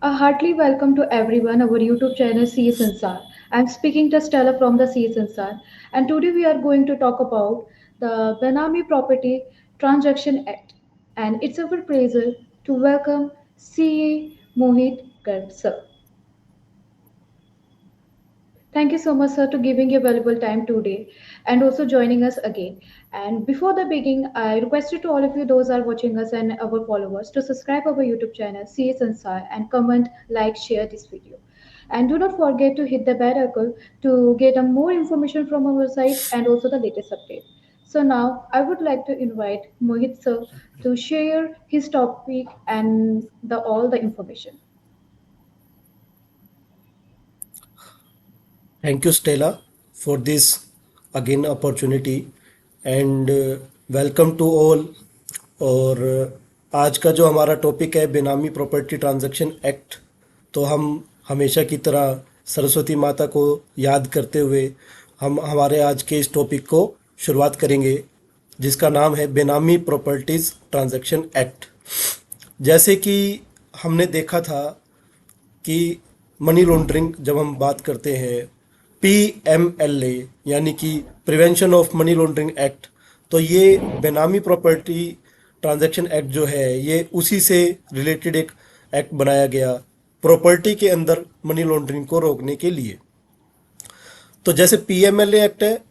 A heartily welcome to everyone our YouTube channel CA Sansar. I'm speaking to Stella from the CA Sansar, and today we are going to talk about the Benami Property Transaction Act. And it's our pleasure to welcome CA Mohit Garg sir. Thank you so much, sir, to giving your valuable time today and also joining us again. And before the beginning, I requested to all of you, those are watching us and our followers, to subscribe our YouTube channel, CS Ansar, and comment, like, share this video. And do not forget to hit the bell icon to get more information from our site and also the latest update. So now I would like to invite Mohit sir to share his topic and all the information. Thank you, Stella, for this again opportunity and welcome to all. और आज का जो हमारा topic है बेनामी property transaction act, तो हम हमेशा की तरह सरस्वती माता को याद करते हुए हम हमारे आज के इस टॉपिक को शुरुआत करेंगे, जिसका नाम है बेनामी प्रॉपर्टीज ट्रांजैक्शन एक्ट। जैसे कि हमने देखा था कि मनी लॉन्ड्रिंग जब हम बात करते हैं, PMLA यानी कि prevention of money laundering act, तो ये बेनामी प्रॉपर्टी ट्रांजैक्शन एक्ट जो है ये उसी से रिलेटेड एक एक्ट बनाया गया प्रॉपर्टी के अंदर मनी लॉन्ड्रिंग को रोकने के लिए। तो जैसे PMLA एक्ट है,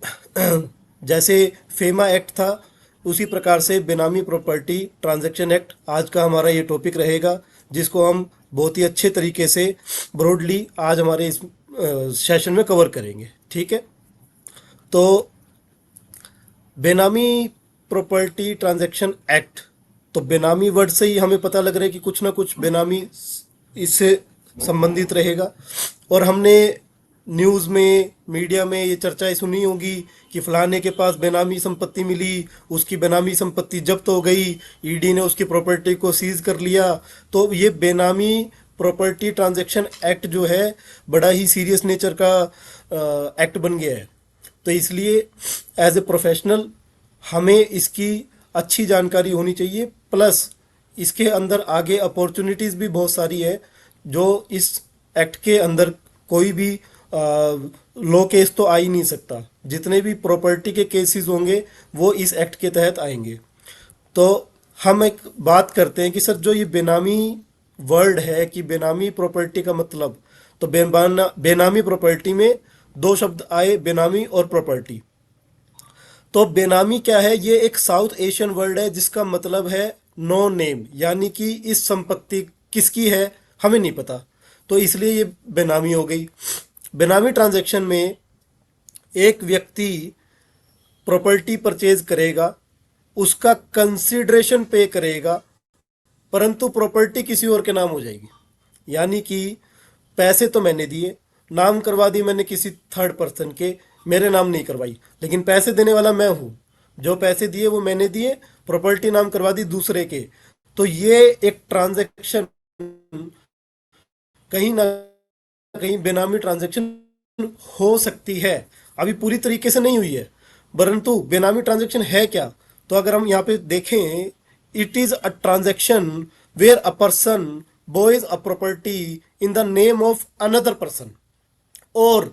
जैसे फेमा एक्ट था, उसी प्रकार से बेनामी प्रॉपर्टी ट्रांजैक्शन एक्ट आज का हमारा ये टॉपिक रहेगा, जिसको हम बहुत ही अच्छे तरीके से ब्रॉडली आज हमारे इस सेशन में कवर करेंगे। ठीक है, तो बेनामी प्रॉपर्टी ट्रांजैक्शन एक्ट, तो बेनामी वर्ड से ही हमें पता लग रहा है कि कुछ ना कुछ बेनामी इससे संबंधित रहेगा। और हमने न्यूज़ में, मीडिया में ये चर्चाएं सुनी होगी कि फलाने के पास बेनामी संपत्ति मिली, उसकी बेनामी संपत्ति जब्त हो गई, ईडी ने उसकी प्रॉपर्टी को सीज कर लिया। तो ये बेनामी प्रॉपर्टी ट्रांजैक्शन एक्ट जो है बड़ा ही सीरियस नेचर का एक्ट बन गया है। तो इसलिए एज ए प्रोफेशनल हमें इसकी अच्छी जानकारी होनी चाहिए, प्लस इसके अंदर आगे अपॉर्चुनिटीज़ भी बहुत सारी है जो इस एक्ट के अंदर कोई भी लॉ केस तो आ ही नहीं सकता। जितने भी प्रॉपर्टी के केसेस होंगे वो इस एक्ट के तहत आएंगे। तो हम एक बात करते हैं कि सर जो ये बेनामी वर्ड है कि बेनामी प्रॉपर्टी का मतलब, तो बेनामी प्रॉपर्टी में दो शब्द आए, बेनामी और प्रॉपर्टी। तो बेनामी क्या है? ये एक साउथ एशियन वर्ड है जिसका मतलब है नो नेम, यानी कि इस संपत्ति किसकी है हमें नहीं पता, तो इसलिए ये बेनामी हो गई। बेनामी ट्रांजैक्शन में एक व्यक्ति प्रॉपर्टी परचेज करेगा, उसका कंसिडरेशन पे करेगा, परंतु प्रॉपर्टी किसी और के नाम हो जाएगी। यानी कि पैसे तो मैंने दिए, नाम करवा दी मैंने किसी थर्ड पर्सन के, मेरे नाम नहीं करवाई, लेकिन पैसे देने वाला मैं हूँ। जो पैसे दिए वो मैंने दिए, प्रॉपर्टी नाम करवा दी दूसरे के। तो ये एक ट्रांजैक्शन कहीं ना कहीं बेनामी ट्रांजैक्शन हो सकती है। अभी पूरी तरीके से नहीं हुई है, परंतु बेनामी ट्रांजैक्शन है क्या? तो अगर हम यहाँ पे देखें, it is a transaction where a person buys a property in the name of another person or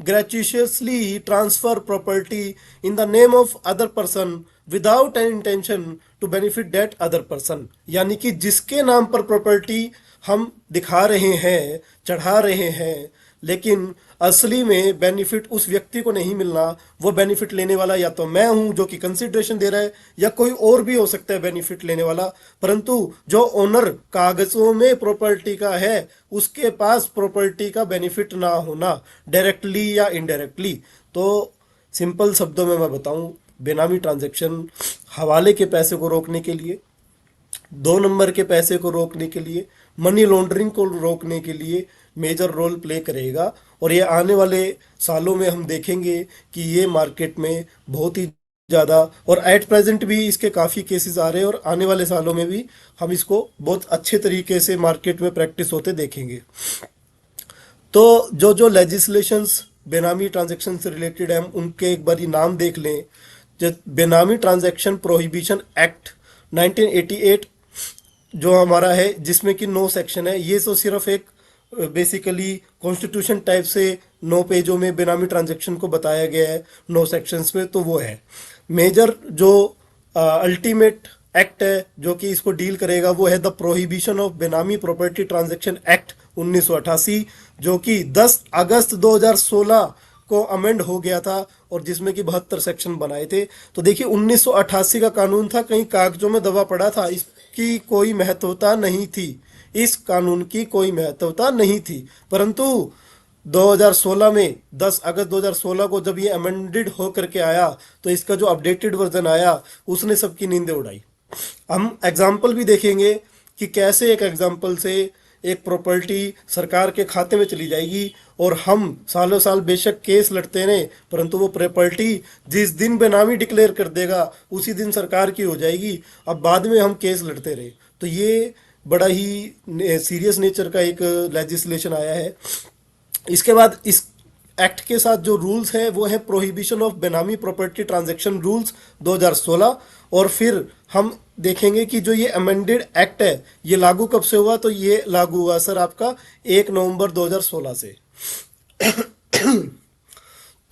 gratuitously transfer property in the name of other person without an intention to benefit that other person। यानी कि जिसके नाम पर property हम दिखा रहे हैं, चढ़ा रहे हैं, लेकिन असली में बेनिफिट उस व्यक्ति को नहीं मिलना। वो बेनिफिट लेने वाला या तो मैं हूं जो कि कंसिडरेशन दे रहा है, या कोई और भी हो सकता है बेनिफिट लेने वाला, परंतु जो ओनर कागजों में प्रॉपर्टी का है उसके पास प्रॉपर्टी का बेनिफिट ना होना, डायरेक्टली या इनडायरेक्टली। तो सिंपल शब्दों में मैं बताऊं, बेनामी ट्रांजैक्शन हवाले के पैसे को रोकने के लिए, दो नंबर के पैसे को रोकने के लिए, मनी लॉन्ड्रिंग को रोकने के लिए मेजर रोल प्ले करेगा। और ये आने वाले सालों में हम देखेंगे कि ये मार्केट में बहुत ही ज़्यादा, और एट प्रेजेंट भी इसके काफ़ी केसेस आ रहे हैं, और आने वाले सालों में भी हम इसको बहुत अच्छे तरीके से मार्केट में प्रैक्टिस होते देखेंगे। तो जो जो लेजिस्लेशंस बेनामी ट्रांजैक्शन से रिलेटेड है, हम उनके एक बार नाम देख लें। जो बेनामी ट्रांजैक्शन प्रोहिबिशन एक्ट 1988 जो हमारा है जिसमें कि 9 सेक्शन है, ये तो सिर्फ एक बेसिकली कॉन्स्टिट्यूशन टाइप से 9 पेजों में बेनामी ट्रांजैक्शन को बताया गया है 9 सेक्शंस में, तो वो है। मेजर जो अल्टीमेट एक्ट है जो कि इसको डील करेगा वो है द प्रोहिबिशन ऑफ बेनामी प्रॉपर्टी ट्रांजैक्शन एक्ट 1988, जो कि 10 अगस्त 2016 को अमेंड हो गया था और जिसमें कि 72 सेक्शन बनाए थे। तो देखिए 1988 का कानून था, कहीं कागजों में दबा पड़ा था, इसकी कोई महत्वता नहीं थी, इस कानून की कोई महत्वता नहीं थी। परंतु 2016 में 10 अगस्त 2016 को जब ये अमेंडेड हो करके आया तो इसका जो अपडेटेड वर्जन आया उसने सबकी नींदें उड़ाई। हम एग्जाम्पल भी देखेंगे कि कैसे एक एग्जाम्पल से एक प्रॉपर्टी सरकार के खाते में चली जाएगी और हम सालों साल बेशक केस लड़ते रहें, परंतु वो प्रॉपर्टी जिस दिन बेनामी डिक्लेयर कर देगा उसी दिन सरकार की हो जाएगी। अब बाद में हम केस लड़ते रहे, तो ये बड़ा ही सीरियस नेचर का एक लेजिस्लेशन आया है। इसके बाद इस एक्ट के साथ जो रूल्स हैं वो है प्रोहिबिशन ऑफ बेनामी प्रॉपर्टी ट्रांजैक्शन रूल्स 2016। और फिर हम देखेंगे कि जो ये अमेंडेड एक्ट है ये लागू कब से हुआ, तो ये लागू हुआ सर आपका 1 नवंबर 2016 से।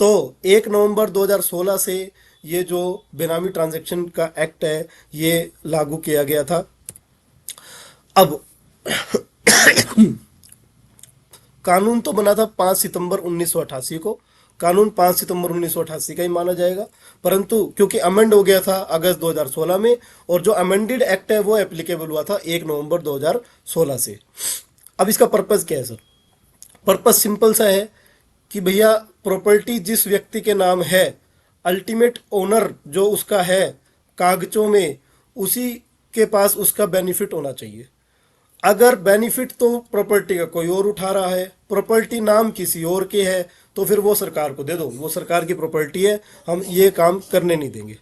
तो 1 नवंबर 2016 से ये जो बेनामी ट्रांजैक्शन का एक्ट है ये लागू किया गया था। अब कानून तो बना था 5 सितंबर 1988 को, कानून 5 सितंबर 1988 का ही माना जाएगा, परंतु क्योंकि अमेंड हो गया था अगस्त 2016 में और जो अमेंडेड एक्ट है वो एप्लीकेबल हुआ था 1 नवंबर 2016 से। अब इसका पर्पज़ क्या है सर? पर्पज़ सिंपल सा है कि भैया प्रॉपर्टी जिस व्यक्ति के नाम है, अल्टीमेट ओनर जो उसका है कागजों में, उसी के पास उसका बेनिफिट होना चाहिए। अगर बेनिफिट तो प्रॉपर्टी का कोई और उठा रहा है, प्रॉपर्टी नाम किसी और के है, तो फिर वो सरकार को दे दो, वो सरकार की प्रॉपर्टी है, हम ये काम करने नहीं देंगे।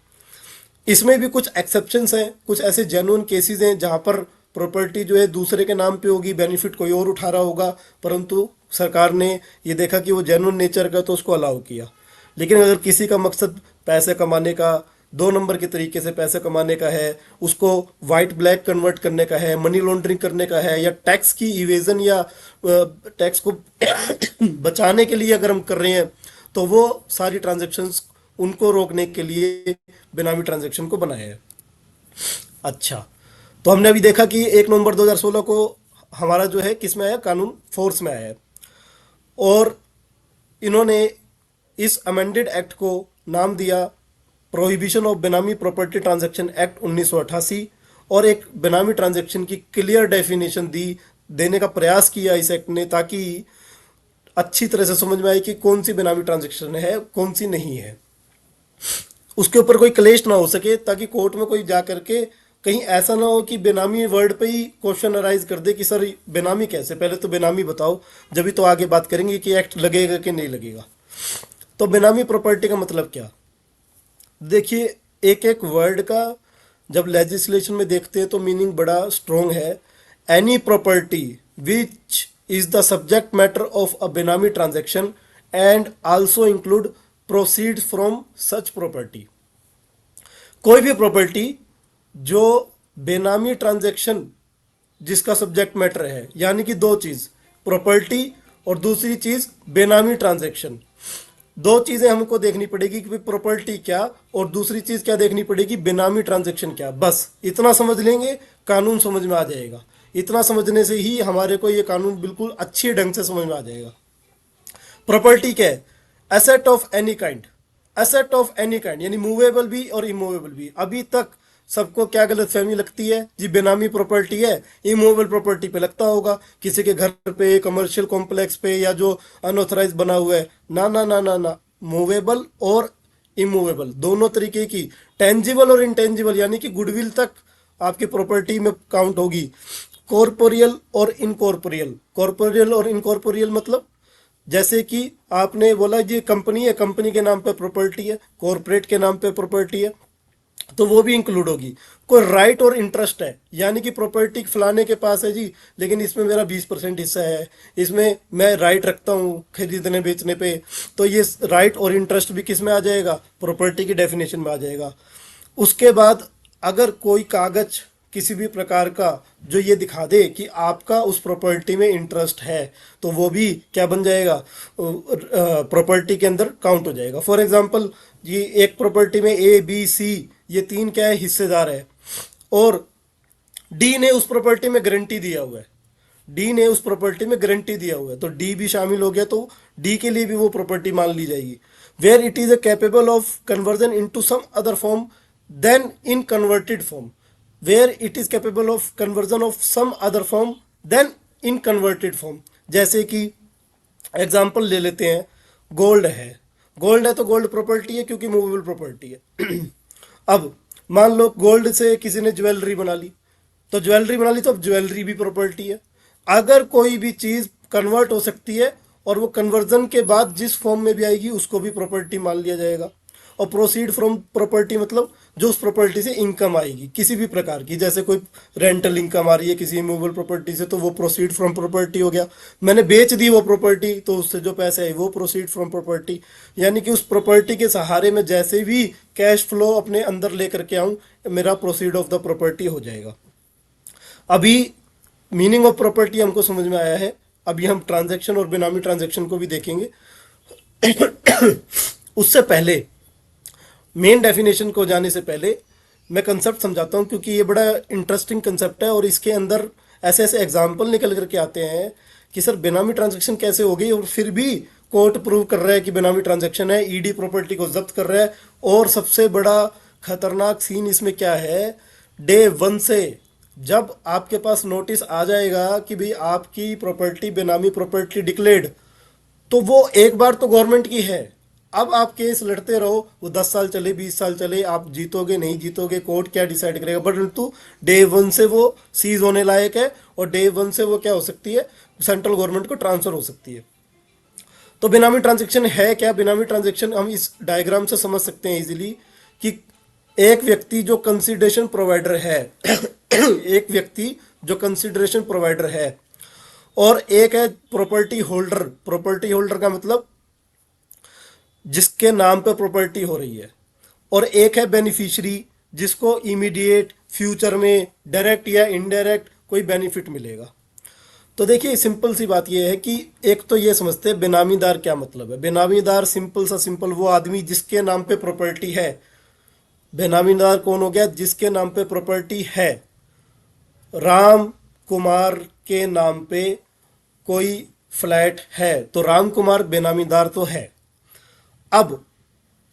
इसमें भी कुछ एक्सेप्शंस हैं, कुछ ऐसे जेन्युइन केसेस हैं जहां पर प्रॉपर्टी जो है दूसरे के नाम पे होगी, बेनिफिट कोई और उठा रहा होगा, परंतु सरकार ने ये देखा कि वो जेन्युइन नेचर का तो उसको अलाउ किया। लेकिन अगर किसी का मकसद पैसे कमाने का, 2 नंबर के तरीके से पैसे कमाने का है, उसको वाइट ब्लैक कन्वर्ट करने का है, मनी लॉन्ड्रिंग करने का है, या टैक्स की इवेजन या टैक्स को बचाने के लिए अगर हम कर रहे हैं, तो वो सारी ट्रांजैक्शंस उनको रोकने के लिए बेनामी ट्रांजैक्शन को बनाया है। अच्छा, तो हमने अभी देखा कि 1 नवंबर 2016 को हमारा जो है किस में आया, कानून फोर्स में आया है। और इन्होंने इस अमेंडेड एक्ट को नाम दिया प्रोहिबिशन ऑफ बेनामी प्रॉपर्टी ट्रांजैक्शन एक्ट 1988, और एक बेनामी ट्रांजैक्शन की क्लियर डेफिनेशन देने का प्रयास किया इस एक्ट ने, ताकि अच्छी तरह से समझ में आए कि कौन सी बेनामी ट्रांजैक्शन है कौन सी नहीं है, उसके ऊपर कोई क्लेश ना हो सके, ताकि कोर्ट में कोई जा करके कहीं ऐसा ना हो कि बेनामी वर्ड पे ही क्वेश्चन अराइज कर दे कि सर बेनामी कैसे, पहले तो बेनामी बताओ, जब भी तो आगे बात करेंगे कि एक्ट लगेगा कि नहीं लगेगा। तो बेनामी प्रॉपर्टी का मतलब क्या? देखिए, एक एक वर्ड का जब लेजिस्लेशन में देखते हैं तो मीनिंग बड़ा स्ट्रोंग है। Any property which is the subject matter of a benami transaction and also include proceeds from such property. कोई भी प्रॉपर्टी जो बेनामी ट्रांजैक्शन जिसका सब्जेक्ट मैटर है, यानी कि दो चीज, प्रॉपर्टी और दूसरी चीज बेनामी ट्रांजैक्शन, दो चीजें हमको देखनी पड़ेगी कि प्रॉपर्टी क्या और दूसरी चीज क्या देखनी पड़ेगी, बेनामी ट्रांजैक्शन क्या। बस इतना समझ लेंगे, कानून समझ में आ जाएगा। इतना समझने से ही हमारे को ये कानून बिल्कुल अच्छे ढंग से समझ में आ जाएगा। प्रॉपर्टी क्या है? Asset of any kind, asset of any kind यानी मूवेबल भी और इमूवेबल भी। अभी तक सबको क्या गलतफहमी लगती है जी, बेनामी प्रॉपर्टी है, इमूवेबल प्रॉपर्टी पे लगता होगा किसी के घर पे, कमर्शियल कॉम्प्लेक्स पे, या जो अनऑथराइज बना हुआ है। ना ना ना ना ना, मूवेबल और इमूवेबल दोनों तरीके की, टेंजिबल और इंटेंजिबल यानी कि गुडविल तक आपकी प्रॉपर्टी में काउंट होगी। कॉर्पोरियल और इनकॉर्पोरियल, कॉर्पोरियल और इनकॉर्पोरियल मतलब जैसे कि आपने बोला जी कंपनी है, कंपनी के नाम पे प्रॉपर्टी है, कॉर्पोरेट के नाम पे प्रॉपर्टी है, तो वो भी इंक्लूड होगी। कोई राइट और इंटरेस्ट है, यानी कि प्रॉपर्टी फलाने के पास है जी, लेकिन इसमें मेरा 20% हिस्सा है, इसमें मैं राइट रखता हूँ खरीदने बेचने पे, तो ये राइट और इंटरेस्ट भी किस में आ जाएगा, प्रॉपर्टी की डेफिनेशन में आ जाएगा। उसके बाद अगर कोई कागज किसी भी प्रकार का जो ये दिखा दे कि आपका उस प्रॉपर्टी में इंटरेस्ट है, तो वो भी क्या बन जाएगा, प्रॉपर्टी के अंदर काउंट हो जाएगा। फॉर एग्जांपल, ये एक प्रॉपर्टी में ए बी सी ये तीन क्या है, हिस्सेदार है, और डी ने उस प्रॉपर्टी में गारंटी दिया हुआ है, डी ने उस प्रॉपर्टी में गारंटी दिया हुआ है, तो डी भी शामिल हो गया, तो डी के लिए भी वो प्रॉपर्टी मान ली जाएगी। Where it is a capable of conversion into some other form then in converted form, where it is capable of conversion of some other form then in converted form. जैसे कि example ले लेते हैं, gold है, gold है तो gold property है क्योंकि मूवेबल प्रॉपर्टी है। अब मान लो गोल्ड से किसी ने ज्वेलरी बना ली, तो ज्वेलरी बना ली तो अब ज्वेलरी भी प्रॉपर्टी है। अगर कोई भी चीज कन्वर्ट हो सकती है और वो कन्वर्जन के बाद जिस फॉर्म में भी आएगी उसको भी प्रॉपर्टी मान लिया जाएगा। और प्रोसीड फ्रॉम प्रॉपर्टी मतलब जो उस प्रॉपर्टी से इनकम आएगी किसी भी प्रकार की, जैसे कोई रेंटल इनकम आ रही है किसी मूवेबल प्रॉपर्टी से, तो वो प्रोसीड फ्रॉम प्रॉपर्टी हो गया। मैंने बेच दी वो प्रॉपर्टी तो उससे जो पैसे आए वो प्रोसीड फ्रॉम प्रॉपर्टी। यानी कि उस प्रॉपर्टी के सहारे में जैसे भी कैश फ्लो अपने अंदर लेकर के आऊं, मेरा प्रोसीड ऑफ द प्रॉपर्टी हो जाएगा। अभी मीनिंग ऑफ प्रॉपर्टी हमको समझ में आया है, अभी हम ट्रांजैक्शन और बेनामी ट्रांजैक्शन को भी देखेंगे। उससे पहले, मेन डेफिनेशन को जाने से पहले मैं कंसेप्ट समझाता हूँ, क्योंकि ये बड़ा इंटरेस्टिंग कंसेप्ट है और इसके अंदर ऐसे ऐसे एग्जाम्पल निकल करके आते हैं कि सर बेनामी ट्रांजैक्शन कैसे हो गई, और फिर भी कोर्ट प्रूव कर रहा है कि बेनामी ट्रांजैक्शन है, ईडी प्रॉपर्टी को जब्त कर रहा है। और सबसे बड़ा खतरनाक सीन इसमें क्या है, डे वन से जब आपके पास नोटिस आ जाएगा कि भाई आपकी प्रॉपर्टी बेनामी प्रॉपर्टी डिक्लेयर्ड, तो वो एक बार तो गवर्नमेंट की है। अब आप केस लड़ते रहो, वो 10 साल चले 20 साल चले, आप जीतोगे नहीं जीतोगे, कोर्ट क्या डिसाइड करेगा, परंतु डे वन से वो सीज होने लायक है और डे वन से वो क्या हो सकती है, सेंट्रल गवर्नमेंट को ट्रांसफर हो सकती है। तो बेनामी ट्रांजेक्शन है क्या? बेनामी ट्रांजेक्शन हम इस डायग्राम से समझ सकते हैं इजीली कि एक व्यक्ति जो कंसिडरेशन प्रोवाइडर है एक व्यक्ति जो कंसिडरेशन प्रोवाइडर है, और एक है प्रॉपर्टी होल्डर। प्रॉपर्टी होल्डर का मतलब जिसके नाम पे प्रॉपर्टी हो रही है, और एक है बेनिफिशियरी जिसको इमीडिएट फ्यूचर में डायरेक्ट या इनडायरेक्ट कोई बेनिफिट मिलेगा। तो देखिए सिंपल सी बात यह है कि एक तो ये समझते हैं बेनामीदार क्या मतलब है। बेनामीदार सिंपल सा सिंपल वो आदमी जिसके नाम पे प्रॉपर्टी है। बेनामीदार कौन हो गया? जिसके नाम पे प्रॉपर्टी है। राम कुमार के नाम पे कोई फ्लैट है तो राम कुमार बेनामीदार तो है। अब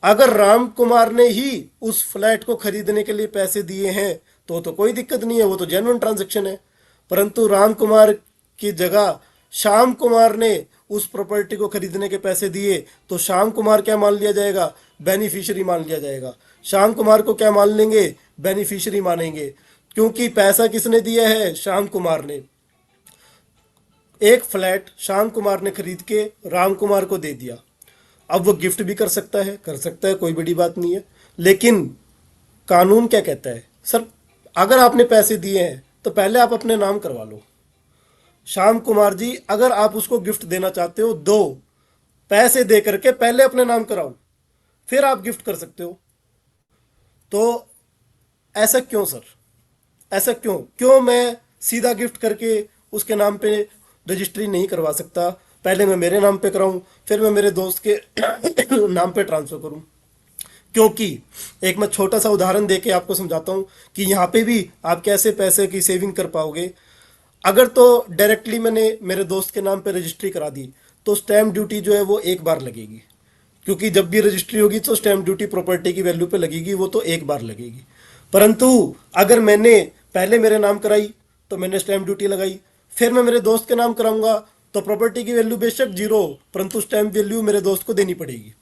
अगर राम कुमार ने ही उस फ्लैट को खरीदने के लिए पैसे दिए हैं तो कोई दिक्कत नहीं है, वो तो जेन्युइन ट्रांजैक्शन है। परंतु राम कुमार की जगह श्याम कुमार ने उस प्रॉपर्टी को खरीदने के पैसे दिए तो श्याम कुमार क्या मान लिया जाएगा? बेनिफिशियरी मान लिया जाएगा। श्याम कुमार को क्या मान लेंगे? बेनिफिशियरी मानेंगे, क्योंकि पैसा किसने दिया है? श्याम कुमार ने। एक फ्लैट श्याम कुमार ने खरीद के राम कुमार को दे दिया। अब वो गिफ्ट भी कर सकता है, कोई बड़ी बात नहीं है। लेकिन कानून क्या कहता है? सर अगर आपने पैसे दिए हैं तो पहले आप अपने नाम करवा लो। श्याम कुमार जी, अगर आप उसको गिफ्ट देना चाहते हो, दो पैसे दे करके पहले अपने नाम कराओ, फिर आप गिफ्ट कर सकते हो। तो ऐसा क्यों सर? ऐसा क्यों मैं सीधा गिफ्ट करके उसके नाम पे रजिस्ट्री नहीं करवा सकता? पहले मैं मेरे नाम पे कराऊं, फिर मैं मेरे दोस्त के नाम पे ट्रांसफर करूं। क्योंकि एक मैं छोटा सा उदाहरण देके आपको समझाता हूं कि यहाँ पे भी आप कैसे पैसे की सेविंग कर पाओगे। अगर तो डायरेक्टली मैंने मेरे दोस्त के नाम पे रजिस्ट्री करा दी तो स्टैम्प ड्यूटी जो है वो एक बार लगेगी, क्योंकि जब भी रजिस्ट्री होगी तो स्टैम्प ड्यूटी प्रॉपर्टी की वैल्यू पे लगेगी, वो तो एक बार लगेगी। परंतु अगर मैंने पहले मेरे नाम कराई तो मैंने स्टैम्प ड्यूटी लगाई, फिर मैं मेरे दोस्त के नाम कराऊंगा तो प्रॉपर्टी की वैल्यू बेशक जीरो, परंतु स्टैम्प वैल्यू मेरे दोस्त को देनी पड़ेगी।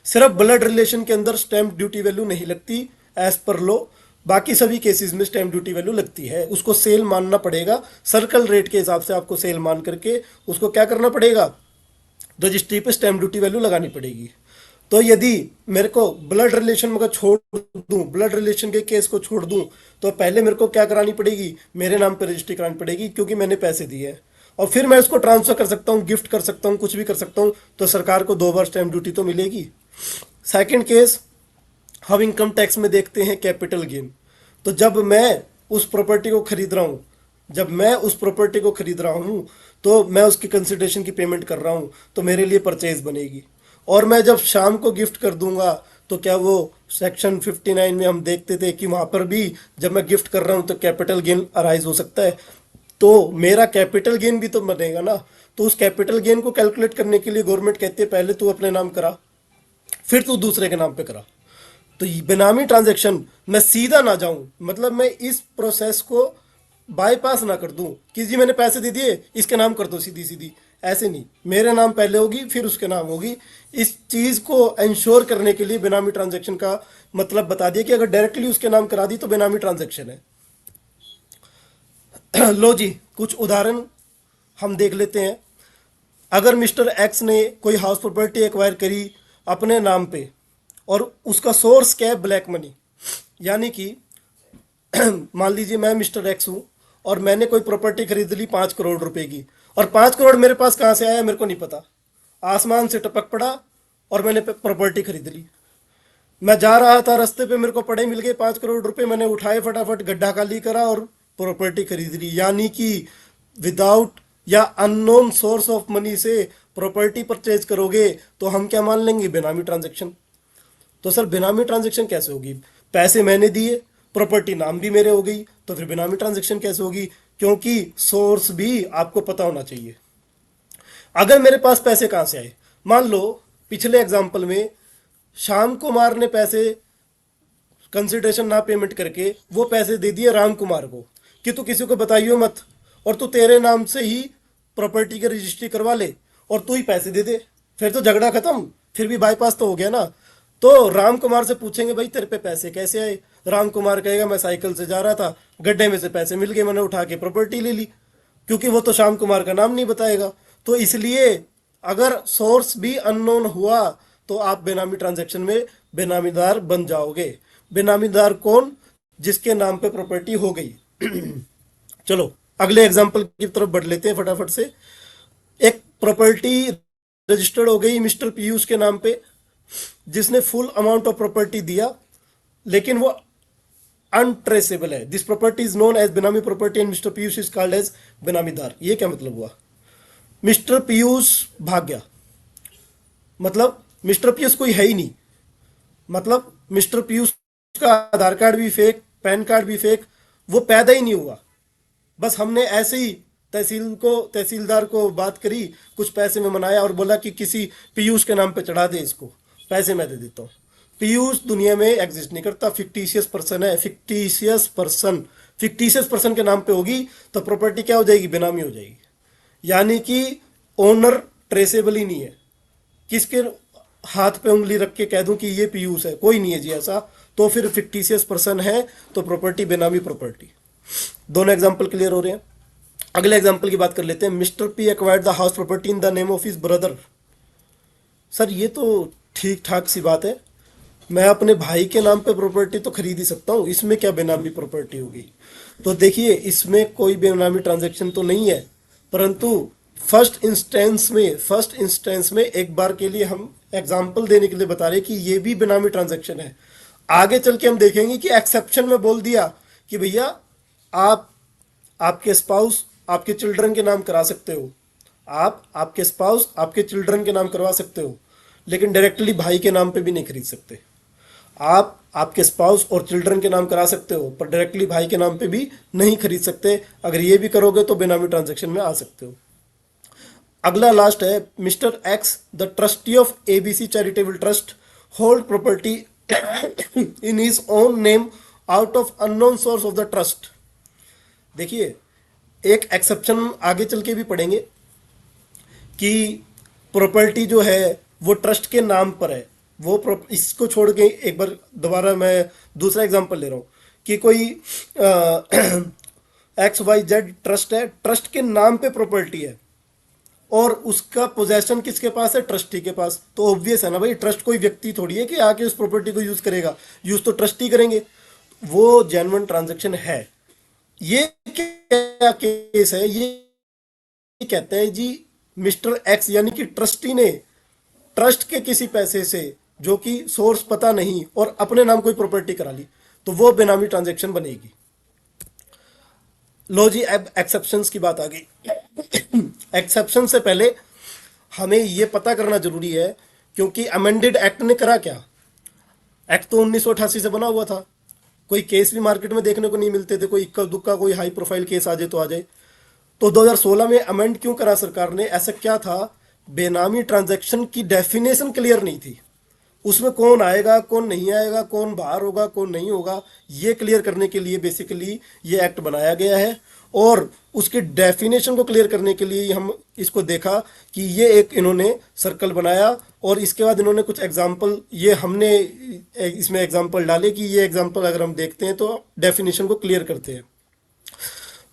सिर्फ ब्लड रिलेशन के अंदर स्टैम्प ड्यूटी वैल्यू नहीं लगती एज पर लॉ, बाकी सभी केसेस में स्टैम्प ड्यूटी वैल्यू लगती है। उसको सेल मानना पड़ेगा, सर्कल रेट के हिसाब से आपको सेल मान करके उसको क्या करना पड़ेगा? रजिस्ट्री पे स्टैम्प ड्यूटी वैल्यू लगानी पड़ेगी। तो यदि मेरे को ब्लड रिलेशन में छोड़ दूं, ब्लड रिलेशन के केस को छोड़ दूं, तो पहले मेरे को क्या करानी पड़ेगी? मेरे नाम पे रजिस्ट्री करानी पड़ेगी, क्योंकि मैंने पैसे दिए हैं। और फिर मैं इसको ट्रांसफर कर सकता हूँ, गिफ्ट कर सकता हूँ, कुछ भी कर सकता हूँ, तो सरकार को 2 बार स्टैम्प ड्यूटी तो मिलेगी। सेकंड केस हम इनकम टैक्स में देखते हैं कैपिटल गेन। तो जब मैं उस प्रॉपर्टी को खरीद रहा हूँ, जब मैं उस प्रॉपर्टी को खरीद रहा हूँ तो मैं उसकी कंसिडरेशन की पेमेंट कर रहा हूँ, तो मेरे लिए परचेज बनेगी। और मैं जब शाम को गिफ्ट कर दूंगा तो क्या वो सेक्शन 59 में हम देखते थे कि वहां पर भी जब मैं गिफ्ट कर रहा हूँ तो कैपिटल गेन अराइज हो सकता है, तो मेरा कैपिटल गेन भी तो बनेगा ना। तो उस कैपिटल गेन को कैलकुलेट करने के लिए गवर्नमेंट कहती है पहले तू अपने नाम करा, फिर तू दूसरे के नाम पे करा। तो ये बेनामी ट्रांजैक्शन मैं सीधा ना जाऊं, मतलब मैं इस प्रोसेस को बाईपास ना कर दूं कि जी मैंने पैसे दे दिए इसके नाम कर दो सीधी सीधी, ऐसे नहीं, मेरे नाम पहले होगी फिर उसके नाम होगी। इस चीज को इंश्योर करने के लिए बेनामी ट्रांजैक्शन का मतलब बता दिया कि अगर डायरेक्टली उसके नाम करा दी तो बेनामी ट्रांजैक्शन है। लो जी, कुछ उदाहरण हम देख लेते हैं। अगर मिस्टर एक्स ने कोई हाउस प्रॉपर्टी एक्वायर करी अपने नाम पे और उसका सोर्स क्या है, ब्लैक मनी, यानी कि मान लीजिए मैं मिस्टर एक्स हूं और मैंने कोई प्रॉपर्टी खरीद ली 5 करोड़ रुपए की, और 5 करोड़ मेरे पास कहां से आया मेरे को नहीं पता, आसमान से टपक पड़ा और मैंने प्रॉपर्टी खरीद ली। मैं जा रहा था रास्ते पे, मेरे को पड़े मिल गए 5 करोड़ रुपए, मैंने उठाए फटाफट, गड्ढा खाली करा और प्रॉपर्टी खरीद ली। यानी कि विदाउट या अननोन सोर्स ऑफ मनी से प्रॉपर्टी परचेज करोगे तो हम क्या मान लेंगे, बेनामी ट्रांजैक्शन। तो सर बेनामी ट्रांजैक्शन कैसे होगी, पैसे मैंने दिए, प्रॉपर्टी नाम भी मेरे हो गई, तो फिर बेनामी ट्रांजैक्शन कैसे होगी, क्योंकि सोर्स भी आपको पता होना चाहिए। अगर मेरे पास पैसे कहां से आए, मान लो पिछले एग्जाम्पल में श्याम कुमार ने पैसे कंसिडरेशन ना पेमेंट करके वो पैसे दे दिए राम कुमार को कि तू किसी को बताइयो मत, और तू तेरे नाम से ही प्रॉपर्टी की रजिस्ट्री करवा ले और तू ही पैसे दे दे, फिर तो झगड़ा खत्म, फिर भी बाईपास तो हो गया ना। तो राम कुमार से पूछेंगे भाई तेरे पे पैसे कैसे आए, राम कुमार कहेगा मैं साइकिल से जा रहा था, गड्ढे में से पैसे मिल गए, मैंने उठा के प्रॉपर्टी ले ली, क्योंकि वो तो श्याम कुमार का नाम नहीं बताएगा। तो इसलिए अगर सोर्स भी अननोन हुआ तो आप बेनामी ट्रांजैक्शन में बेनामीदार बन जाओगे। बेनामीदार कौन, जिसके नाम पे प्रॉपर्टी हो गई। चलो अगले एग्जांपल की तरफ बढ़ लेते हैं फटाफट से। एक प्रॉपर्टी रजिस्टर्ड हो गई मिस्टर पीयूष के नाम पे, जिसने फुल अमाउंट ऑफ प्रॉपर्टी दिया, लेकिन वो अनट्रेसेबल है। This property is known as benami property and mister Piyush is called as benamidar. ये क्या मतलब हुआ, मिस्टर पीयूष भाग गया, मतलब मिस्टर पीयूष कोई है ही नहीं, मतलब मिस्टर पीयूष का आधार कार्ड भी फेक, पैन कार्ड भी फेक, वो पैदा ही नहीं हुआ। बस हमने ऐसे ही तहसीलदार को बात करी, कुछ पैसे में मनाया और बोला कि किसी पीयूष के नाम पे चढ़ा दे इसको, पैसे मैं दे देता हूँ। पीयूष दुनिया में एग्जिस्ट नहीं करता, फिक्टिशियस पर्सन है, फिक्टिशियस पर्सन के नाम पे होगी तो प्रॉपर्टी क्या हो जाएगी, बेनामी हो जाएगी। यानी कि ओनर ट्रेसेबल ही नहीं है, किसके हाथ पे उंगली रख के कह दूं कि ये पीयूष है, कोई नहीं है जी ऐसा, तो फिर फिक्टिशियस पर्सन है, तो प्रॉपर्टी बेनामी प्रॉपर्टी। दोनों एग्जांपल क्लियर हो रहे हैं। अगले एग्जांपल की बात कर लेते हैं। Mister P acquired the house property in the name of his brother. Sir ये तो ठीक ठाक सी बात है, मैं अपने भाई के नाम पे प्रॉपर्टी तो खरीद ही सकता हूँ, इसमें क्या बेनामी प्रॉपर्टी होगी। तो देखिए इसमें कोई बेनामी ट्रांजैक्शन तो नहीं है, परंतु फर्स्ट इंस्टेंस में एक बार के लिए हम एग्जाम्पल देने के लिए बता रहे हैं कि ये भी बेनामी ट्रांजैक्शन है। आगे चल के हम देखेंगे कि एक्सेप्शन में बोल दिया कि भैया आप आपके स्पाउस आपके चिल्ड्रन के नाम करा सकते हो, आप आपके स्पाउस आपके चिल्ड्रन के नाम करवा सकते हो, लेकिन डायरेक्टली भाई के नाम पे भी नहीं खरीद सकते। आप आपके स्पाउस और चिल्ड्रन के नाम करा सकते हो पर डायरेक्टली भाई के नाम पे भी नहीं खरीद सकते। अगर ये भी करोगे तो बेनामी ट्रांजैक्शन में आ सकते हो। अगला लास्ट है, mister x the trustee of ABC charitable trust hold property in his own name out of unknown source of the trust. देखिए एक एक्सेप्शन आगे चल के भी पढ़ेंगे कि प्रॉपर्टी जो है वो ट्रस्ट के नाम पर है, इसको छोड़ के एक बार दोबारा मैं दूसरा एग्जांपल ले रहा हूँ कि कोई XYZ ट्रस्ट है, ट्रस्ट के नाम पे प्रॉपर्टी है और उसका पोजेशन किसके पास है, ट्रस्टी के पास। तो ऑब्वियस है ना भाई, ट्रस्ट कोई व्यक्ति थोड़ी है कि आके उस प्रॉपर्टी को यूज करेगा, यूज तो ट्रस्टी करेंगे, वो जेन्युइन ट्रांजैक्शन है। ये क्या केस है, ये कहते हैं जी मिस्टर एक्स यानी कि ट्रस्टी ने ट्रस्ट के किसी पैसे से जो कि सोर्स पता नहीं और अपने नाम कोई प्रॉपर्टी करा ली, तो वो बेनामी ट्रांजैक्शन बनेगी। लो जी, अब एक्सेप्शंस की बात आ गई। एक्सेप्शन से पहले हमें ये पता करना जरूरी है, क्योंकि अमेंडेड एक्ट ने करा क्या। एक्ट तो 1988 से बना हुआ था, कोई केस भी मार्केट में देखने को नहीं मिलते थे, कोई इक्का दुक्का कोई हाई प्रोफाइल केस आ जाए तो आ जाए। तो 2016 में अमेंड क्यों करा सरकार ने, ऐसा क्या था, बेनामी ट्रांजैक्शन की डेफिनेशन क्लियर नहीं थी। उसमें कौन आएगा कौन नहीं आएगा, कौन बाहर होगा कौन नहीं होगा, ये क्लियर करने के लिए बेसिकली ये एक्ट बनाया गया है। और उसके डेफिनेशन को क्लियर करने के लिए हम इसको देखा कि ये एक इन्होंने सर्कल बनाया, और इसके बाद इन्होंने कुछ एग्जाम्पल, ये हमने इसमें एग्जाम्पल डाले कि ये एग्जाम्पल अगर हम देखते हैं तो डेफिनेशन को क्लियर करते हैं।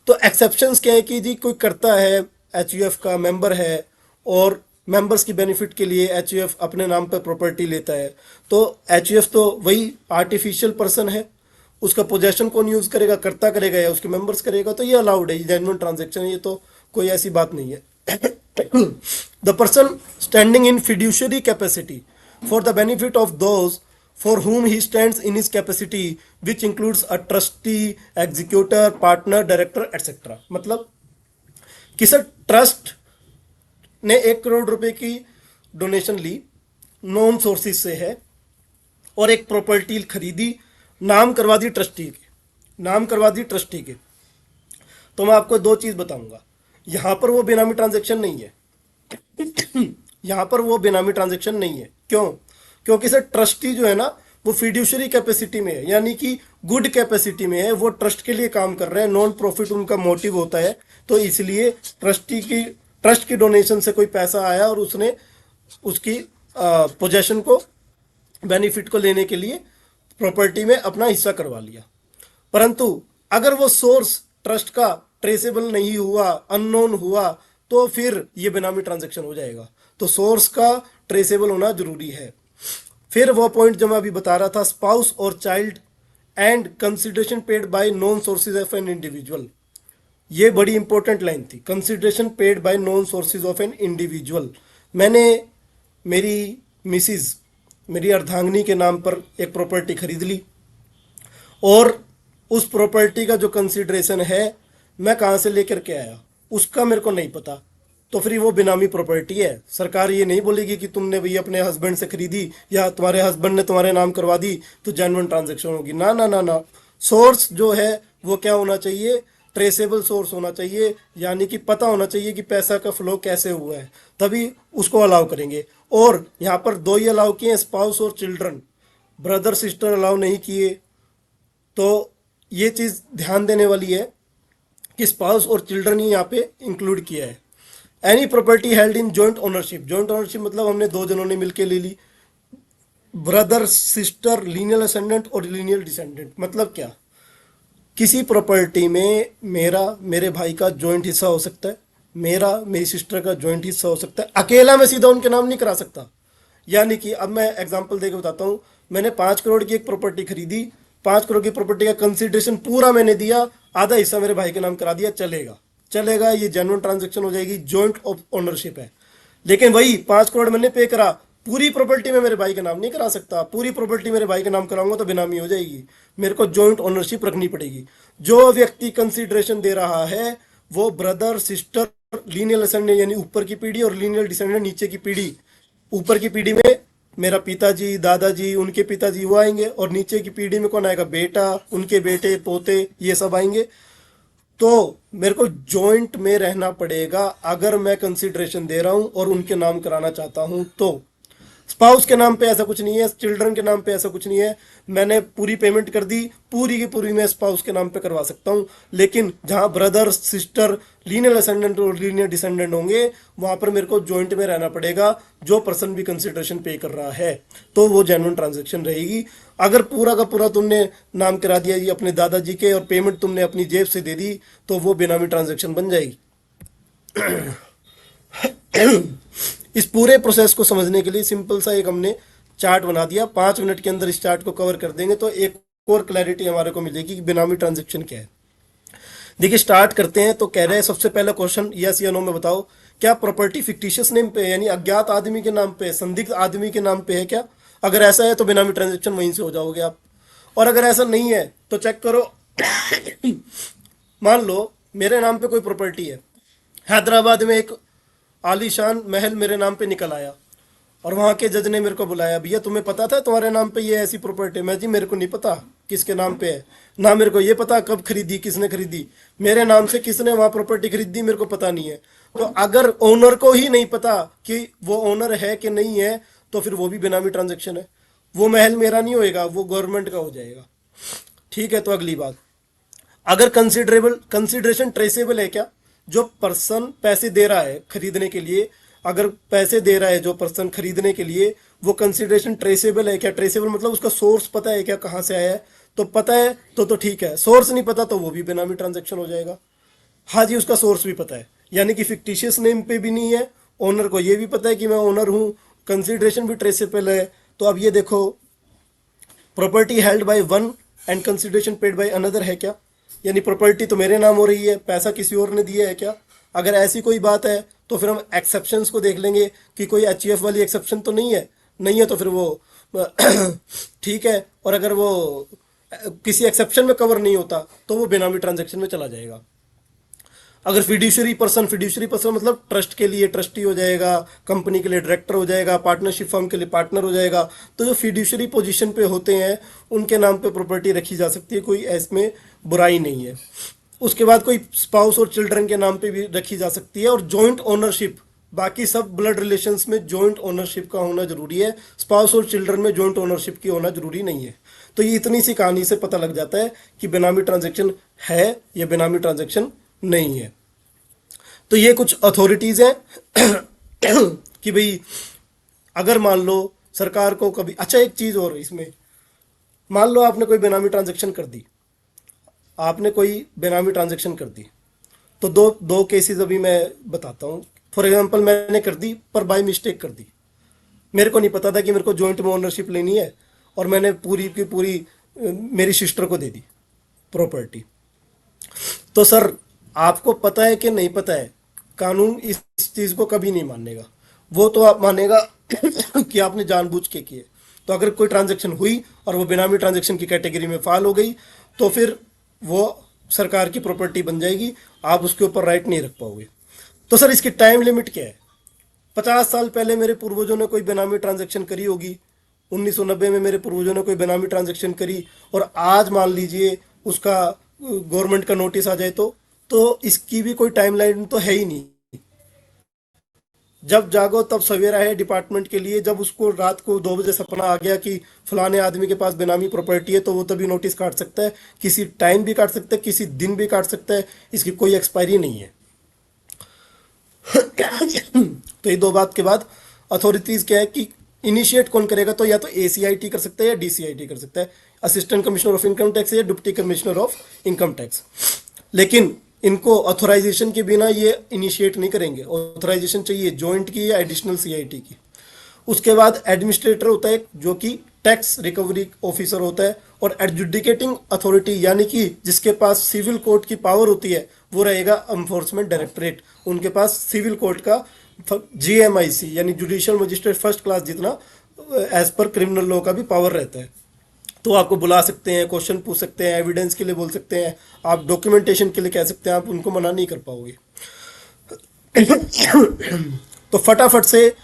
तो एक्सेप्शंस क्या है कि जी कोई करता है, एच का मेंबर है, और मेंबर्स की बेनिफिट के लिए एच अपने नाम पर प्रॉपर्टी लेता है, तो एच तो वही आर्टिफिशियल पर्सन है, उसका पोजेशन कौन यूज करेगा, करता करेगा या उसके मेंबर्स करेगा, तो ये अलाउड है, ये जेन्युइन ट्रांजेक्शन है, ये तो कोई ऐसी बात नहीं है। The person standing in fiduciary capacity for the benefit of those for whom he stands in his capacity, which includes a trustee, executor, partner, director, etc. मतलब किसी ट्रस्ट ने 1 करोड़ रुपए की डोनेशन ली, नॉन सोर्सेज से है, और एक प्रॉपर्टी खरीदी, नाम करवा दी ट्रस्टी के, नाम करवा दी ट्रस्टी के। तो मैं आपको दो चीज बताऊंगा, यहां पर वो बेनामी ट्रांजेक्शन नहीं है। यहां पर वो बेनामी ट्रांजेक्शन नहीं है, क्यों? क्योंकि सर ट्रस्टी जो है ना, वो फिड्यूशरी कैपेसिटी में है, यानी कि गुड कैपेसिटी में है, वो ट्रस्ट के लिए काम कर रहे हैं, नॉन प्रॉफिट उनका मोटिव होता है। तो इसलिए ट्रस्ट की डोनेशन से कोई पैसा आया और उसने उसकी पोजेशन को, बेनिफिट को लेने के लिए प्रॉपर्टी में अपना हिस्सा करवा लिया। परंतु अगर वो सोर्स ट्रस्ट का ट्रेसेबल नहीं हुआ, अननोन हुआ, तो फिर ये बेनामी ट्रांजैक्शन हो जाएगा। तो सोर्स का ट्रेसेबल होना जरूरी है। फिर वो पॉइंट जो मैं अभी बता रहा था, स्पाउस और child and consideration paid by non sources of an individual, ये बड़ी इंपॉर्टेंट लाइन थी, consideration paid by non sources of an individual. मैंने मेरी मिसिज, मेरी अर्धांगिनी के नाम पर एक प्रॉपर्टी खरीद ली, और उस प्रॉपर्टी का जो कंसिडरेशन है मैं कहाँ से लेकर के आया उसका मेरे को नहीं पता, तो फिर वो बेनामी प्रॉपर्टी है। सरकार ये नहीं बोलेगी कि तुमने भैया अपने हस्बैंड से खरीदी या तुम्हारे हस्बैंड ने तुम्हारे नाम करवा दी तो जेन्युइन ट्रांजैक्शन होगी। ना ना ना ना, सोर्स जो है वो क्या होना चाहिए, ट्रेसेबल सोर्स होना चाहिए, यानी कि पता होना चाहिए कि पैसा का फ्लो कैसे हुआ है, तभी उसको अलाउ करेंगे। और यहाँ पर दो ही अलाउ किए, स्पाउस और चिल्ड्रन, ब्रदर सिस्टर अलाउ नहीं किए। तो ये चीज़ ध्यान देने वाली है कि स्पाउस और चिल्ड्रन ही यहाँ पे इंक्लूड किया है। Any property held in joint ownership, joint ownership मतलब हमने दो जनों ने मिलकर ले ली। ब्रदर सिस्टर, लीनियल असेंडेंट और लीनियल डिसेंडेंट, मतलब क्या, किसी प्रॉपर्टी में मेरा मेरे भाई का जॉइंट हिस्सा हो सकता है, मेरा मेरी सिस्टर का जॉइंट हिस्सा हो सकता है, अकेला मैं सीधा उनके नाम नहीं करा सकता। यानी कि अब मैं एग्जांपल देकर बताता हूँ, मैंने 5 करोड़ की एक प्रॉपर्टी खरीदी, 5 करोड़ की प्रॉपर्टी का कंसिडरेशन पूरा मैंने दिया, आधा हिस्सा मेरे भाई के नाम करा दिया, चलेगा चलेगा, ये जेन्युइन ट्रांजैक्शन हो जाएगी, जॉइंट ओनरशिप है। लेकिन वही 5 करोड़ मैंने पे करा, पूरी प्रॉपर्टी में मेरे भाई के नाम नहीं करा सकता, पूरी प्रॉपर्टी मेरे भाई के नाम कराऊंगा तो बेनामी हो जाएगी, मेरे को जॉइंट ओनरशिप रखनी पड़ेगी। जो व्यक्ति कंसिडरेशन दे रहा है वो ब्रदर सिस्टर, लीनियल असेंडेंट यानी ऊपर की पीढ़ी, और लीनियल डिसेंडेंट नीचे की पीढ़ी। ऊपर की पीढ़ी में मेरा पिताजी, दादाजी, उनके पिताजी वो आएंगे, और नीचे की पीढ़ी में कौन आएगा, बेटा, उनके बेटे, पोते, ये सब आएंगे। तो मेरे को जॉइंट में रहना पड़ेगा अगर मैं कंसिडरेशन दे रहा हूं और उनके नाम कराना चाहता हूं तो। स्पाउस के नाम पे ऐसा कुछ नहीं है, चिल्ड्रन के नाम पे ऐसा कुछ नहीं है, मैंने पूरी पेमेंट कर दी, पूरी की पूरी मैं स्पाउस के नाम पे करवा सकता हूँ। लेकिन जहाँ ब्रदर सिस्टर, लीनियल असेंडेंट और लीनियल डिसेंडेंट होंगे, वहां पर मेरे को जॉइंट में रहना पड़ेगा, जो पर्सन भी कंसिडरेशन पे कर रहा है, तो वो जेन्युइन ट्रांजेक्शन रहेगी। अगर पूरा का पूरा तुमने नाम करा दिया जी अपने दादाजी के और पेमेंट तुमने अपनी जेब से दे दी, तो वो बेनामी ट्रांजेक्शन बन जाएगी। इस पूरे प्रोसेस को समझने के लिए सिंपल सा एक हमने चार्ट बना दिया, 5 मिनट के अंदर इस चार्ट को कवर कर देंगे तो एक और क्लैरिटी हमारे को मिलेगी कि बेनामी ट्रांजैक्शन क्या है। देखिए स्टार्ट करते हैं। तो कह रहे हैं सबसे पहला क्वेश्चन, यस या नो में बताओ, क्या प्रॉपर्टी फिक्टिशियस नेम पे है, यानी अज्ञात आदमी के नाम पे, संदिग्ध आदमी के नाम पे है क्या? अगर ऐसा है तो बेनामी ट्रांजैक्शन वहीं से हो जाओगे आप। और अगर ऐसा नहीं है तो चेक करो। मान लो मेरे नाम पे कोई प्रॉपर्टी है, हैदराबाद में एक आलीशान महल मेरे नाम पे निकल आया, और वहां के जज ने मेरे को बुलाया, भैया तुम्हें पता था तुम्हारे नाम पे ये ऐसी प्रॉपर्टी है? मैं जी मेरे को नहीं पता किसके नाम पे है, ना मेरे को ये पता कब खरीदी, किसने खरीदी, मेरे नाम से किसने वहां प्रॉपर्टी खरीदी मेरे को पता नहीं है। तो अगर ओनर को ही नहीं पता कि वो ओनर है कि नहीं है, तो फिर वो भी बेनामी ट्रांजेक्शन है। वो महल मेरा नहीं होएगा, वो गवर्नमेंट का हो जाएगा। ठीक है, तो अगली बात, अगर कंसिडरेशन ट्रेसेबल है क्या? जो पर्सन पैसे दे रहा है खरीदने के लिए, अगर पैसे दे रहा है जो पर्सन खरीदने के लिए, वो कंसिडरेशन ट्रेसेबल है क्या? ट्रेसेबल मतलब उसका सोर्स पता है क्या, कहाँ से आया है? तो पता है तो ठीक है, सोर्स नहीं पता तो वो भी बेनामी ट्रांजेक्शन हो जाएगा। हाँ जी, उसका सोर्स भी पता है, यानी कि फिक्टिशियस नेम पे भी नहीं है, ओनर को ये भी पता है कि मैं ओनर हूँ, कंसिडरेशन भी ट्रेसेबल है। तो अब ये देखो, property held by one and consideration paid by another है क्या? यानी प्रॉपर्टी तो मेरे नाम हो रही है, पैसा किसी और ने दिया है क्या? अगर ऐसी कोई बात है तो फिर हम एक्सेप्शंस को देख लेंगे कि कोई एचईएफ वाली एक्सेप्शन तो नहीं है। नहीं है तो फिर वो ठीक है, और अगर वो किसी एक्सेप्शन में कवर नहीं होता तो वो बेनामी ट्रांजैक्शन में चला जाएगा। अगर फिड्यूशरी पर्सन मतलब ट्रस्ट के लिए ट्रस्टी हो जाएगा, कंपनी के लिए डायरेक्टर हो जाएगा, पार्टनरशिप फर्म के लिए पार्टनर हो जाएगा। तो जो फिड्यूशरी पोजीशन पे होते हैं उनके नाम पे प्रॉपर्टी रखी जा सकती है, कोई इसमें बुराई नहीं है। उसके बाद कोई स्पाउस और चिल्ड्रन के नाम पे भी रखी जा सकती है, और जॉइंट ओनरशिप, बाकी सब ब्लड रिलेशंस में जॉइंट ओनरशिप का होना जरूरी है, स्पाउस और चिल्ड्रन में जॉइंट ओनरशिप की होना जरूरी नहीं है। तो ये इतनी सी कहानी से पता लग जाता है कि बेनामी ट्रांजेक्शन है या बेनामी ट्रांजेक्शन नहीं है। तो ये कुछ अथॉरिटीज हैं कि भाई अगर मान लो सरकार को कभी, अच्छा एक चीज और इसमें, मान लो आपने कोई बेनामी ट्रांजेक्शन कर दी, आपने कोई बेनामी ट्रांजेक्शन कर दी, तो दो दो केसेस अभी मैं बताता हूँ। फॉर एग्जांपल मैंने कर दी पर बाय मिस्टेक कर दी, मेरे को नहीं पता था कि मेरे को जॉइंट में ओनरशिप लेनी है, और मैंने पूरी की पूरी मेरी सिस्टर को दे दी प्रॉपर्टी। तो सर आपको पता है कि नहीं पता है, कानून इस चीज को कभी नहीं मानेगा, वो तो आप मानेगा कि आपने जानबूझ के किए। तो अगर कोई ट्रांजैक्शन हुई और वो बेनामी ट्रांजैक्शन की कैटेगरी में फाल हो गई, तो फिर वो सरकार की प्रॉपर्टी बन जाएगी, आप उसके ऊपर राइट नहीं रख पाओगे। तो सर इसकी टाइम लिमिट क्या है? 50 साल पहले मेरे पूर्वजों ने कोई बेनामी ट्रांजैक्शन करी होगी, 1990 में मेरे पूर्वजों ने कोई बेनामी ट्रांजैक्शन करी, और आज मान लीजिए उसका गवर्नमेंट का नोटिस आ जाए, तो इसकी भी कोई टाइमलाइन तो है ही नहीं। जब जागो तब सवेरा है डिपार्टमेंट के लिए, जब उसको रात को 2 बजे सपना आ गया कि फलाने आदमी के पास बेनामी प्रॉपर्टी है, तो वो तभी नोटिस काट सकता है, किसी टाइम भी काट सकता है, किसी दिन भी काट सकता है, इसकी कोई एक्सपायरी नहीं है। तो ये दो बात के बाद अथॉरिटीज क्या है कि इनिशिएट कौन करेगा, तो या तो एसीआईटी कर सकता है या डीसीआईटी कर सकता है, assistant commissioner of income tax या deputy commissioner of income tax. लेकिन इनको ऑथोराइजेशन के बिना ये इनिशिएट नहीं करेंगे, ऑथोराइजेशन चाहिए जॉइंट की या एडिशनल सीआईटी की। उसके बाद एडमिनिस्ट्रेटर होता है जो कि टैक्स रिकवरी ऑफिसर होता है, और एडजुडिकेटिंग अथॉरिटी यानी कि जिसके पास सिविल कोर्ट की पावर होती है वो रहेगा एनफोर्समेंट डायरेक्टरेट। उनके पास सिविल कोर्ट का जीएमआईसी यानी जुडिशियल मजिस्ट्रेट फर्स्ट क्लास जितना एज पर क्रिमिनल लॉ का भी पावर रहता है। तो आपको बुला सकते हैं, क्वेश्चन पूछ सकते हैं, एविडेंस के लिए बोल सकते हैं, आप डॉक्यूमेंटेशन के लिए कह सकते हैं, आप उनको मना नहीं कर पाओगे। तो फटाफट से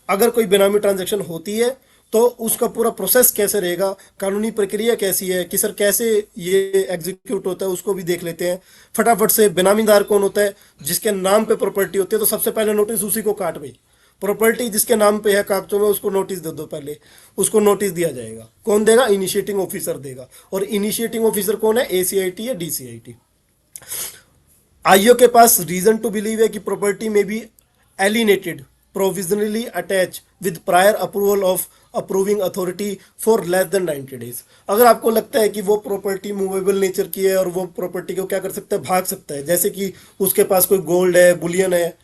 अगर कोई बेनामी ट्रांजैक्शन होती है तो उसका पूरा प्रोसेस कैसे रहेगा, कानूनी प्रक्रिया कैसी है, कि सर कैसे ये एग्जीक्यूट होता है, उसको भी देख लेते हैं। फटाफट से बेनामीदार कौन होता है? जिसके नाम पे प्रॉपर्टी होती है तो सबसे पहले नोटिस उसी को काट भाई, प्रॉपर्टी जिसके नाम पे है कागजों में उसको नोटिस दे दो, पहले उसको नोटिस दिया जाएगा। कौन देगा? इनिशिएटिंग ऑफिसर देगा। और इनिशिएटिंग ऑफिसर कौन है? एसीआईटी या डीसीआईटी। आईओ के पास रीजन टू बिलीव है कि प्रॉपर्टी में be alienated provisionally attach with prior approval of approving authority for less than 90 days. अगर आपको लगता है कि वो प्रॉपर्टी मूवेबल नेचर की है और वो प्रॉपर्टी को क्या कर सकता है, भाग सकता है, जैसे कि उसके पास कोई गोल्ड है, बुलियन है,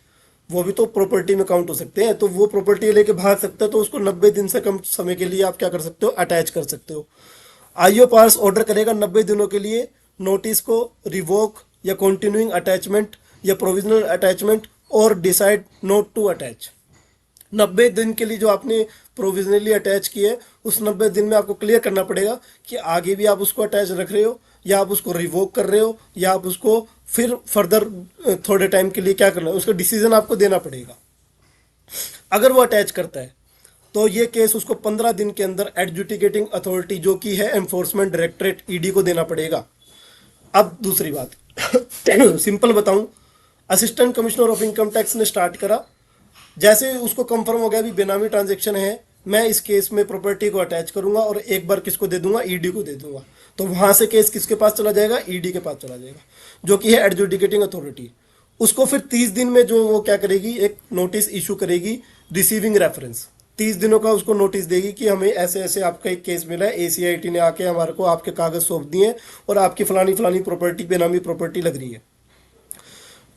वो भी तो प्रॉपर्टी में काउंट हो सकते हैं, तो वो प्रॉपर्टी लेके भाग सकता है, तो उसको 90 दिन से कम समय के लिए आप क्या कर सकते हो, अटैच कर सकते हो। आईओ पास ऑर्डर करेगा 90 दिनों के लिए नोटिस को रिवोक या कंटिन्यूइंग अटैचमेंट या प्रोविजनल अटैचमेंट और डिसाइड नॉट टू अटैच। 90 दिन के लिए जो आपने प्रोविजनली अटैच किया है उस 90 दिन में आपको क्लियर करना पड़ेगा कि आगे भी आप उसको अटैच रख रहे हो, या आप उसको रिवोक कर रहे हो, या आप उसको फिर फर्दर थोड़े टाइम के लिए क्या करना है उसका डिसीजन आपको देना पड़ेगा। अगर वो अटैच करता है तो ये केस उसको 15 दिन के अंदर एडजुडिकेटिंग अथॉरिटी जो कि है एनफोर्समेंट डायरेक्टरेट ईडी को देना पड़ेगा। अब दूसरी बात सिंपल बताऊं, assistant commissioner of income tax ने स्टार्ट करा, जैसे उसको कंफर्म हो गया भी बेनामी ट्रांजैक्शन है, मैं इस केस में प्रॉपर्टी को अटैच करूंगा और एक बार किसको दे दूंगा, ईडी को दे दूंगा। तो वहां से केस किसके पास चला जाएगा, ईडी के पास चला जाएगा जो कि है एडजुडिकेटिंग अथॉरिटी। उसको फिर 30 दिन में जो वो क्या करेगी, एक नोटिस इशू करेगी रिसीविंग रेफरेंस। 30 दिनों का उसको नोटिस देगी कि हमें ऐसे ऐसे आपका एक केस मिला है, एसीआईटी ने आके हमारे को आपके कागज सौंप दिए और आपकी फलानी फलानी प्रॉपर्टी बेनामी प्रॉपर्टी लग रही है।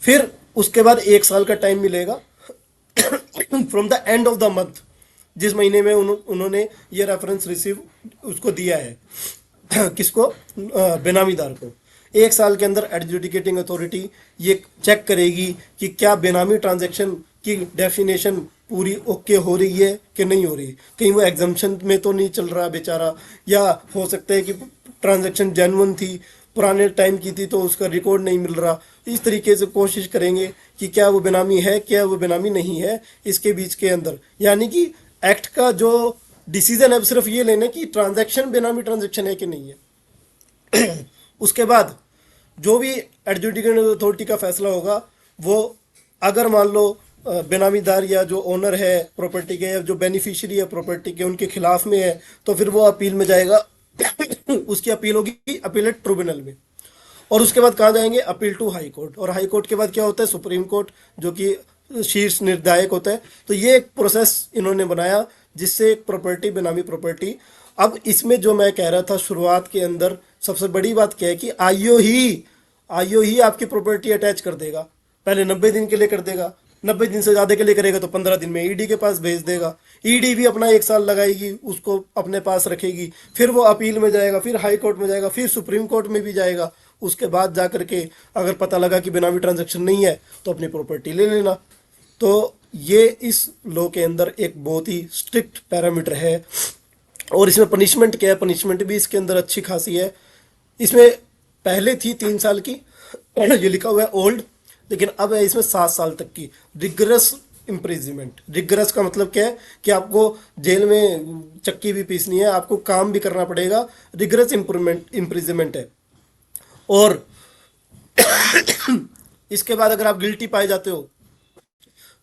फिर उसके बाद 1 साल का टाइम मिलेगा from the end of the month, जिस महीने में उन्होंने ये रेफरेंस रिसीव उसको दिया है किसको, बेनामीदार को। 1 साल के अंदर एडजुडिकेटिंग अथॉरिटी ये चेक करेगी कि क्या बेनामी ट्रांजैक्शन की डेफिनेशन पूरी ओके हो रही है कि नहीं हो रही, कहीं वो एग्जम्पशन में तो नहीं चल रहा बेचारा, या हो सकता है कि ट्रांजैक्शन जेन्युइन थी, पुराने टाइम की थी तो उसका रिकॉर्ड नहीं मिल रहा। इस तरीके से कोशिश करेंगे कि क्या वो बेनामी है, क्या वो बेनामी नहीं है, इसके बीच के अंदर। यानी कि एक्ट का जो डिसीजन है सिर्फ ये लेना कि ट्रांजैक्शन बेनामी ट्रांजैक्शन है कि नहीं है। उसके बाद जो भी एडजुडिकेटिंग अथॉरिटी का फैसला होगा वो, अगर मान लो बेनामीदार या जो ओनर है प्रॉपर्टी के या जो बेनिफिशियरी है प्रॉपर्टी के उनके खिलाफ में है, तो फिर वो अपील में जाएगा। उसकी अपील होगी अपीलेट ट्रिब्यूनल में, और उसके बाद कहाँ जाएंगे, अपील टू हाई कोर्ट, और हाई कोर्ट के बाद क्या होता है, सुप्रीम कोर्ट, जो कि शीर्ष निर्णायक होता है। तो ये एक प्रोसेस इन्होंने बनाया जिससे एक प्रॉपर्टी बेनामी प्रॉपर्टी। अब इसमें जो मैं कह रहा था शुरुआत के अंदर, सबसे बड़ी बात क्या है कि आईओ ही आपकी प्रॉपर्टी अटैच कर देगा। पहले 90 दिन के लिए कर देगा, 90 दिन से ज़्यादा के लिए करेगा तो 15 दिन में ईडी के पास भेज देगा। ईडी भी अपना 1 साल लगाएगी, उसको अपने पास रखेगी, फिर वो अपील में जाएगा, फिर हाई कोर्ट में जाएगा, फिर सुप्रीम कोर्ट में भी जाएगा। उसके बाद जा करके अगर पता लगा कि बेनामी ट्रांजैक्शन नहीं है तो अपनी प्रॉपर्टी ले लेना। तो ये इस लॉ के अंदर एक बहुत ही स्ट्रिक्ट पैरामीटर है। और इसमें पनिशमेंट क्या है, पनिशमेंट भी इसके अंदर अच्छी खासी है। इसमें पहले थी 3 साल की, ये लिखा हुआ है ओल्ड, लेकिन अब है इसमें 7 साल तक की रिगरस इम्प्रिजमेंट। रिगरस का मतलब क्या है कि आपको जेल में चक्की भी पीसनी है, आपको काम भी करना पड़ेगा, रिगरस इम्प्रिजमेंट है। और इसके बाद अगर आप गिल्टी पाए जाते हो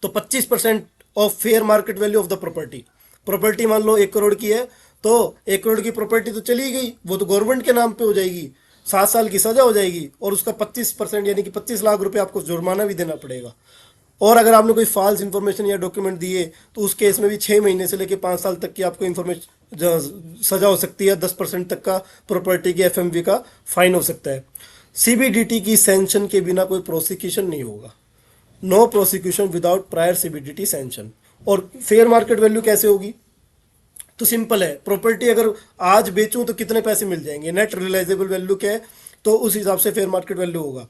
तो 25% of fair market value of the property. Property मान लो 1 करोड़ की है, तो 1 करोड़ की प्रॉपर्टी तो चली गई, वो तो गवर्नमेंट के नाम पे हो जाएगी, 7 साल की सजा हो जाएगी, और उसका 25% यानी कि 25 लाख रुपए आपको जुर्माना भी देना पड़ेगा। और अगर आपने कोई फॉल्स इन्फॉर्मेशन या डॉक्यूमेंट दिए तो उस केस में भी 6 महीने से लेकर 5 साल तक की आपको इन्फॉर्मेशन सजा हो सकती है। 10% तक का प्रॉपर्टी की एफएमवी का फाइन हो सकता है। सीबीडीटी की सैंक्शन के बिना कोई प्रोसिक्यूशन नहीं होगा, no prosecution without prior CBDT sanction. और फेयर मार्केट वैल्यू कैसे होगी, तो सिंपल है, प्रॉपर्टी अगर आज बेचूं तो कितने पैसे मिल जाएंगे, नेट रियलाइजेबल वैल्यू क्या है, तो उस हिसाब से फेयर मार्केट वैल्यू होगा।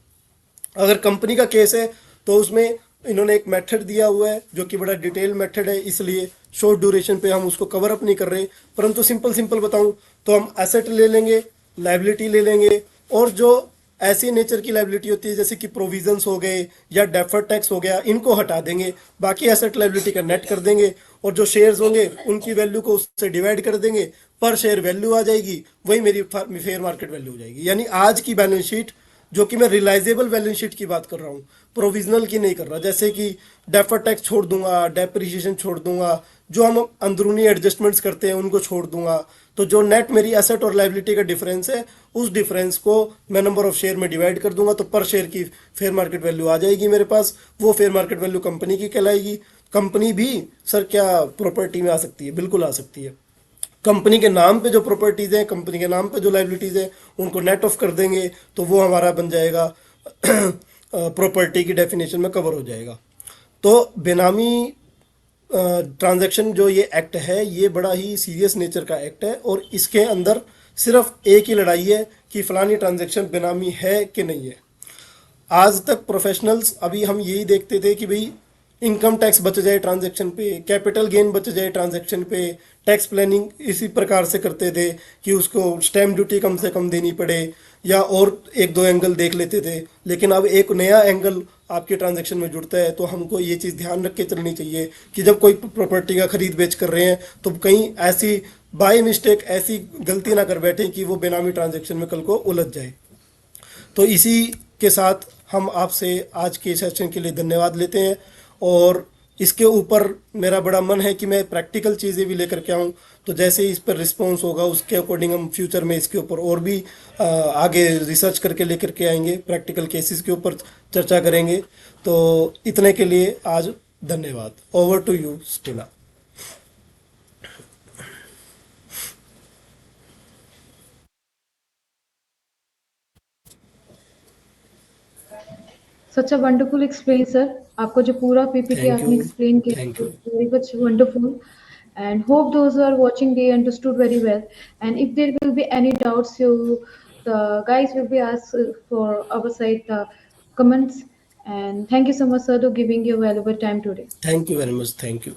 अगर कंपनी का केस है तो उसमें इन्होंने एक मेथड दिया हुआ है जो कि बड़ा डिटेल मेथड है, इसलिए शॉर्ट ड्यूरेशन पे हम उसको कवर अप नहीं कर रहे। परंतु सिंपल सिंपल बताऊं तो हम एसेट ले लेंगे, लाइबिलिटी ले लेंगे, और जो ऐसी नेचर की लाइबिलिटी होती है जैसे कि प्रोविजंस हो गए या डेफर्ड टैक्स हो गया, इनको हटा देंगे, बाकी एसेट लाइबिलिटी का नेट कर देंगे, और जो शेयर्स होंगे उनकी वैल्यू को उससे डिवाइड कर देंगे, पर शेयर वैल्यू आ जाएगी, वही मेरी फेयर मार्केट वैल्यू हो जाएगी। यानी आज की बैलेंस शीट, जो कि मैं रिलाइजेबल बैलेंस शीट की बात कर रहा हूँ, प्रोविजनल की नहीं कर रहा, जैसे कि डेफर्ड टैक्स छोड़ दूंगा, डेप्रिसिएशन छोड़ दूंगा, जो हम अंदरूनी एडजस्टमेंट्स करते हैं उनको छोड़ दूंगा, तो जो नेट मेरी एसेट और लाइबिलिटी का डिफरेंस है, उस डिफरेंस को मैं नंबर ऑफ शेयर में डिवाइड कर दूंगा, तो पर शेयर की फेयर मार्केट वैल्यू आ जाएगी मेरे पास। वो फेयर मार्केट वैल्यू कंपनी की कहलाएगी। कंपनी भी सर क्या प्रॉपर्टी में आ सकती है, बिल्कुल आ सकती है। कंपनी के नाम पे जो प्रॉपर्टीज हैं, कंपनी के नाम पे जो लाइबिलिटीज हैं, उनको नेट ऑफ कर देंगे तो वो हमारा बन जाएगा प्रॉपर्टी की डेफिनेशन में कवर हो जाएगा। तो बेनामी ट्रांजैक्शन जो ये एक्ट है, ये बड़ा ही सीरियस नेचर का एक्ट है, और इसके अंदर सिर्फ एक ही लड़ाई है कि फलानी ट्रांजैक्शन बेनामी है कि नहीं है। आज तक प्रोफेशनल्स अभी हम यही देखते थे कि भाई इनकम टैक्स बच जाए ट्रांजैक्शन पे, कैपिटल गेन बच जाए ट्रांजैक्शन पे, टैक्स प्लानिंग इसी प्रकार से करते थे कि उसको स्टैम्प ड्यूटी कम से कम देनी पड़े, या और एक दो एंगल देख लेते थे, लेकिन अब एक नया एंगल आपके ट्रांजैक्शन में जुड़ता है। तो हमको ये चीज़ ध्यान रख के चलनी चाहिए कि जब कोई प्रॉपर्टी का खरीद बेच कर रहे हैं तो कहीं ऐसी बाय मिस्टेक ऐसी गलती ना कर बैठे कि वो बेनामी ट्रांजैक्शन में कल को उलझ जाए। तो इसी के साथ हम आपसे आज के सेशन के लिए धन्यवाद लेते हैं। और इसके ऊपर मेरा बड़ा मन है कि मैं प्रैक्टिकल चीज़ें भी लेकर के आऊँ। तो जैसे ही इस पर रिस्पॉन्स होगा उसके अकॉर्डिंग हम फ्यूचर में इसके ऊपर और भी आगे रिसर्च करके लेकर के आएंगे, प्रैक्टिकल केसेस के ऊपर चर्चा करेंगे। तो इतने के लिए आज धन्यवाद। Over to you Stella. Such a wonderful explain sir. आपको जो पूरा पीपीटी थैंक यू। आपने एक्सप्लेन थैंक किया, you. Very much wonderful. And hope those who are watching they understood very well. And if there will be any doubts, you the guys will be asked for our side comments. And thank you so much, sir, to giving your valuable time today. Thank you very much. Thank you.